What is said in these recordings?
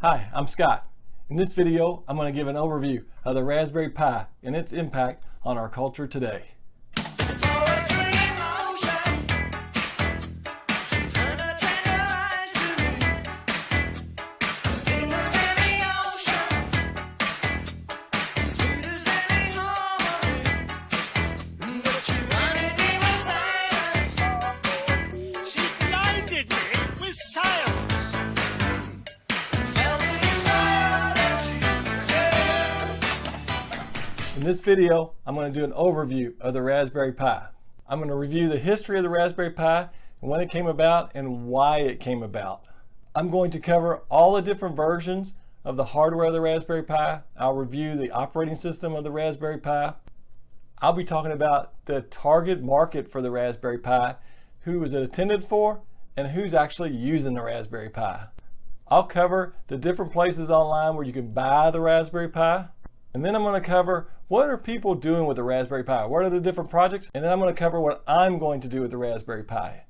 Hi, I'm Scott. In this video, I'm going to give an overview of the Raspberry Pi and its impact on our culture today. In this video, I'm going to do an overview of the Raspberry Pi. I'm going to review the history of the Raspberry Pi and when it came about and why it came about. I'm going to cover all the different versions of the hardware of the Raspberry Pi. I'll review the operating system of the Raspberry Pi. I'll be talking about the target market for the Raspberry Pi, who is it intended for, and who's actually using the Raspberry Pi. I'll cover the different places online where you can buy the Raspberry Pi. And then I'm going to cover what are people doing with the Raspberry Pi? What are the different projects? And then I'm going to cover what I'm going to do with the Raspberry Pi.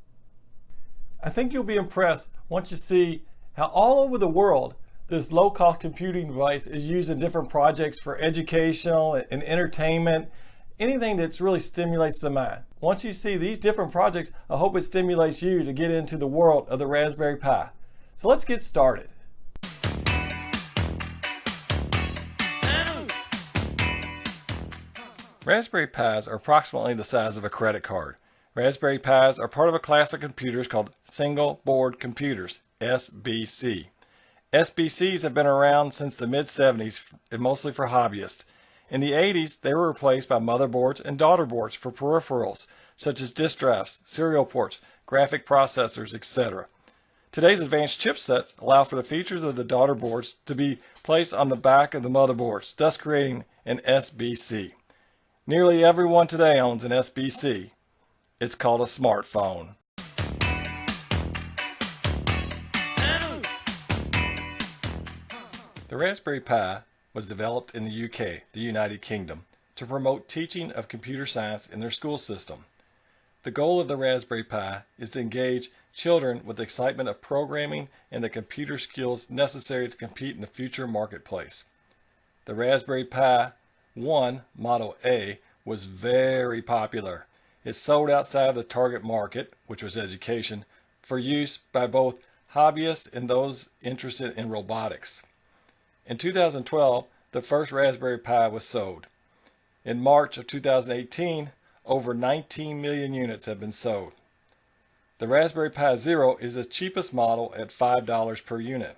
I think you'll be impressed once you see how all over the world this low-cost computing device is used in different projects for educational and entertainment, anything that really stimulates the mind. Once you see these different projects, I hope it stimulates you to get into the world of the Raspberry Pi. So let's get started. Raspberry Pis are approximately the size of a credit card. Raspberry Pis are part of a class of computers called single board computers, SBC. SBCs have been around since the mid-70s, and mostly for hobbyists. In the 80s, they were replaced by motherboards and daughter boards for peripherals, such as disk drives, serial ports, graphic processors, etc. Today's advanced chipsets allow for the features of the daughter boards to be placed on the back of the motherboards, thus creating an SBC. Nearly everyone today owns an SBC. It's called a smartphone. The Raspberry Pi was developed in the UK, the United Kingdom, to promote teaching of computer science in their school system. The goal of the Raspberry Pi is to engage children with the excitement of programming and the computer skills necessary to compete in the future marketplace. The Raspberry Pi 1 Model A was very popular. It sold outside of the target market, which was education, for use by both hobbyists and those interested in robotics. In 2012, the first Raspberry Pi was sold. In March of 2018, over 19 million units have been sold. The Raspberry Pi Zero is the cheapest model at $5 per unit.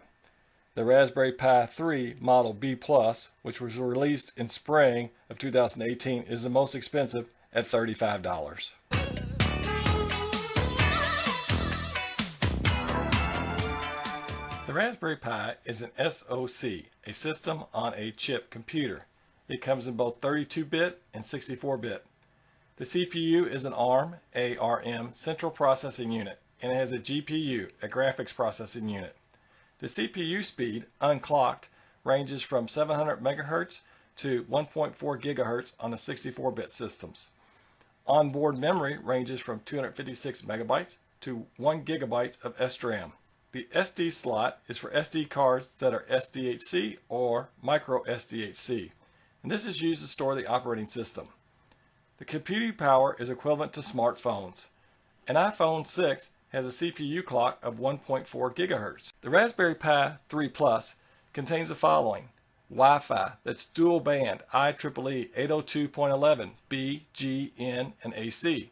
The Raspberry Pi 3 Model B+, which was released in spring of 2018, is the most expensive at $35. The Raspberry Pi is an SoC, a system on a chip computer. It comes in both 32-bit and 64-bit. The CPU is an ARM central processing unit, and it has a GPU, a graphics processing unit. The CPU speed, unclocked, ranges from 700 MHz to 1.4 GHz on the 64-bit systems. Onboard memory ranges from 256 MB to 1 GB of SRAM. The SD slot is for SD cards that are SDHC or micro SDHC, and this is used to store the operating system. The computing power is equivalent to smartphones. An iPhone 6 has a CPU clock of 1.4 GHz. The Raspberry Pi 3 Plus contains the following: Wi-Fi, that's dual band IEEE 802.11 B, G, N, and AC,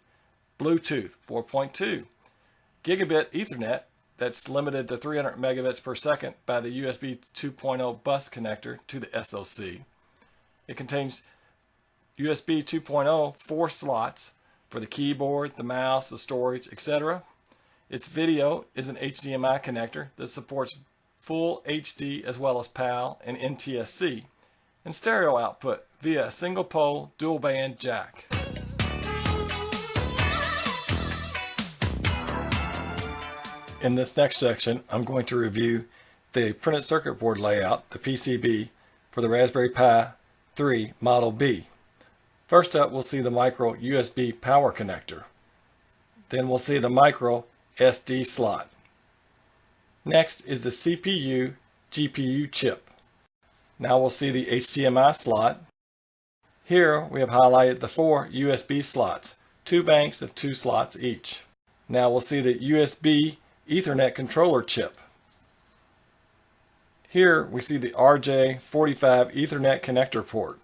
Bluetooth 4.2, Gigabit Ethernet, that's limited to 300 megabits per second by the USB 2.0 bus connector to the SoC. It contains USB 2.0 4 slots for the keyboard, the mouse, the storage, etc. Its video is an HDMI connector that supports full HD as well as PAL and NTSC, and stereo output via a single pole dual band jack. In this next section, I'm going to review the printed circuit board layout, the PCB, for the Raspberry Pi 3 Model B. First up, we'll see the micro USB power connector. Then we'll see the micro SD slot. Next is the CPU, GPU chip. Now we'll see the HDMI slot. Here we have highlighted the 4 USB slots, 2 banks of 2 slots each. Now we'll see the USB Ethernet controller chip. Here we see the RJ45 Ethernet connector port.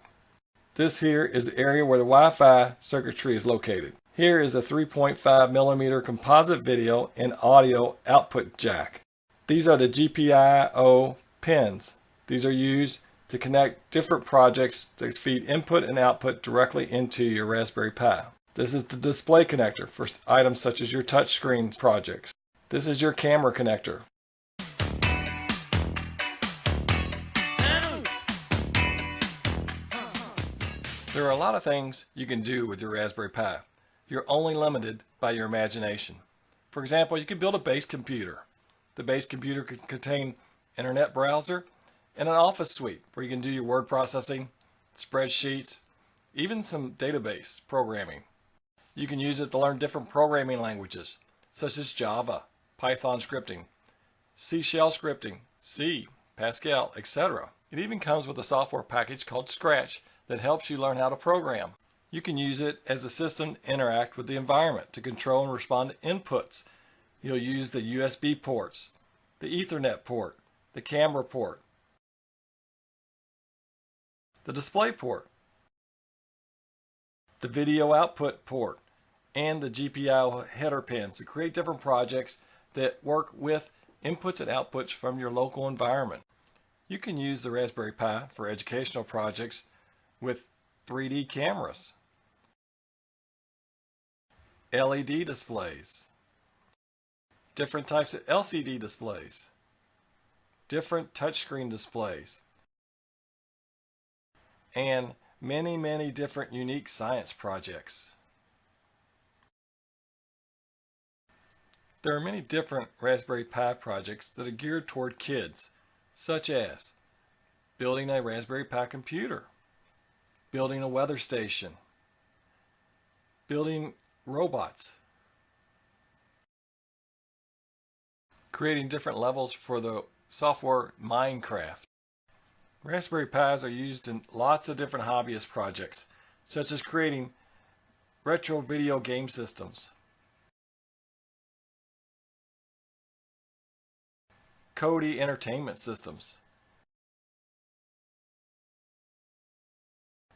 This here is the area where the Wi-Fi circuitry is located. Here is a 3.5mm composite video and audio output jack. These are the GPIO pins. These are used to connect different projects that feed input and output directly into your Raspberry Pi. This is the display connector for items such as your touchscreen projects. This is your camera connector. There are a lot of things you can do with your Raspberry Pi. You're only limited by your imagination. For example, you can build a base computer. The base computer could contain internet browser and an office suite where you can do your word processing, spreadsheets, even some database programming. You can use it to learn different programming languages such as Java, Python scripting, C Shell scripting, C, Pascal, etc. It even comes with a software package called Scratch that helps you learn how to program. You can use it as a system to interact with the environment to control and respond to inputs. You'll use the USB ports, the Ethernet port, the camera port, the display port, the video output port, and the GPIO header pins to create different projects that work with inputs and outputs from your local environment. You can use the Raspberry Pi for educational projects with 3D cameras, LED displays, different types of LCD displays, different touchscreen displays, and many different unique science projects. There are many different Raspberry Pi projects that are geared toward kids, such as building a Raspberry Pi computer, building a weather station, building robots, creating different levels for the software Minecraft. Raspberry Pis are used in lots of different hobbyist projects, such as creating retro video game systems, Kodi entertainment systems,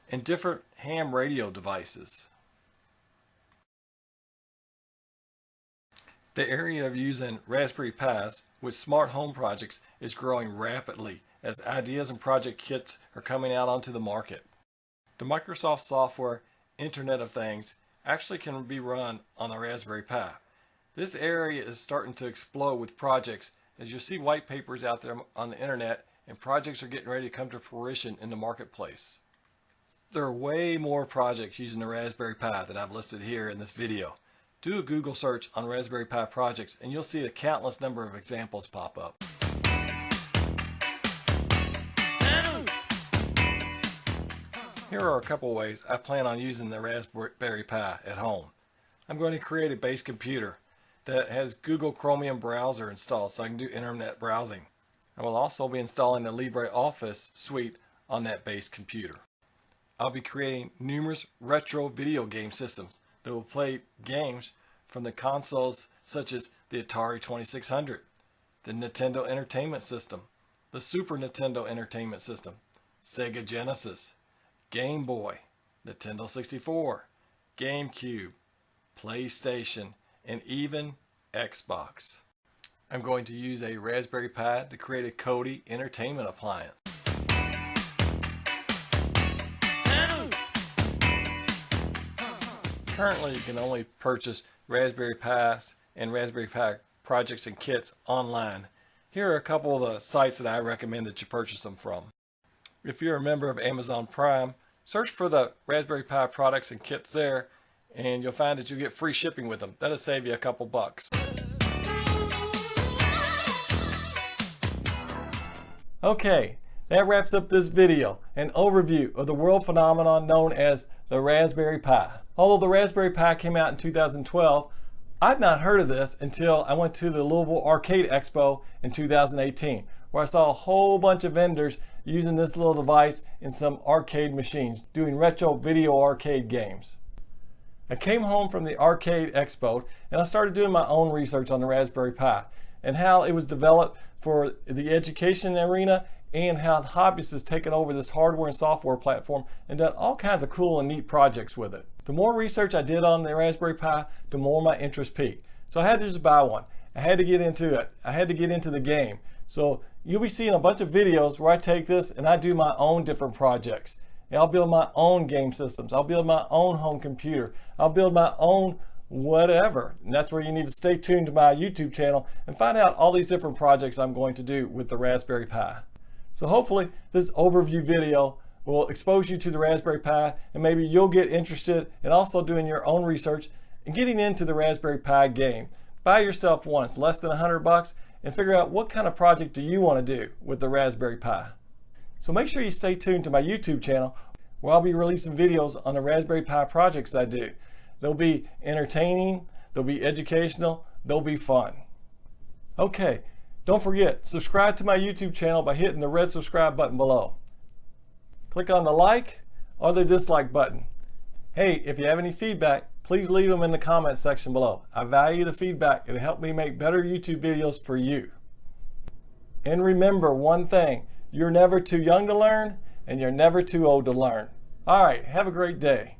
and different ham radio devices. The area of using Raspberry Pis with smart home projects is growing rapidly as ideas and project kits are coming out onto the market. The Microsoft software Internet of Things actually can be run on a Raspberry Pi. This area is starting to explode with projects as you see white papers out there on the internet, and projects are getting ready to come to fruition in the marketplace. There are way more projects using the Raspberry Pi that I've listed here in this video. Do a Google search on Raspberry Pi projects and you'll see a countless number of examples pop up. Here are a couple ways I plan on using the Raspberry Pi at home. I'm going to create a base computer that has Google Chromium browser installed so I can do internet browsing. I will also be installing the LibreOffice suite on that base computer. I'll be creating numerous retro video game systems that will play games from the consoles such as the Atari 2600, the Nintendo Entertainment System, the Super Nintendo Entertainment System, Sega Genesis, Game Boy, Nintendo 64, GameCube, PlayStation, and even Xbox. I'm going to use a Raspberry Pi to create a Kodi entertainment appliance. Currently, you can only purchase Raspberry Pis and Raspberry Pi projects and kits online. Here are a couple of the sites that I recommend that you purchase them from. If you're a member of Amazon Prime, search for the Raspberry Pi products and kits there, and you'll find that you get free shipping with them. That'll save you a couple bucks. Okay, that wraps up this video, an overview of the world phenomenon known as the Raspberry Pi. Although the Raspberry Pi came out in 2012, I'd not heard of this until I went to the Louisville Arcade Expo in 2018, where I saw a whole bunch of vendors using this little device in some arcade machines, doing retro video arcade games. I came home from the arcade expo and I started doing my own research on the Raspberry Pi and how it was developed for the education arena, and how hobbyists has taken over this hardware and software platform and done all kinds of cool and neat projects with it. The more research I did on the Raspberry Pi, the more my interest peaked. So I had to just buy one. I had to get into it. I had to get into the game. So you'll be seeing a bunch of videos where I take this and I do my own different projects. And I'll build my own game systems. I'll build my own home computer. I'll build my own whatever. And that's where you need to stay tuned to my YouTube channel and find out all these different projects I'm going to do with the Raspberry Pi. So hopefully this overview video will expose you to the Raspberry Pi, and maybe you'll get interested in also doing your own research and getting into the Raspberry Pi game. Buy yourself one. It's less than $100, and figure out what kind of project do you want to do with the Raspberry Pi. So make sure you stay tuned to my YouTube channel, where I'll be releasing videos on the Raspberry Pi projects I do. They'll be entertaining, they'll be educational, they'll be fun. Okay, don't forget, subscribe to my YouTube channel by hitting the red subscribe button below. Click on the like or the dislike button. Hey, if you have any feedback, please leave them in the comment section below. I value the feedback. It'll help me make better YouTube videos for you. And remember one thing, you're never too young to learn, and you're never too old to learn. All right, have a great day.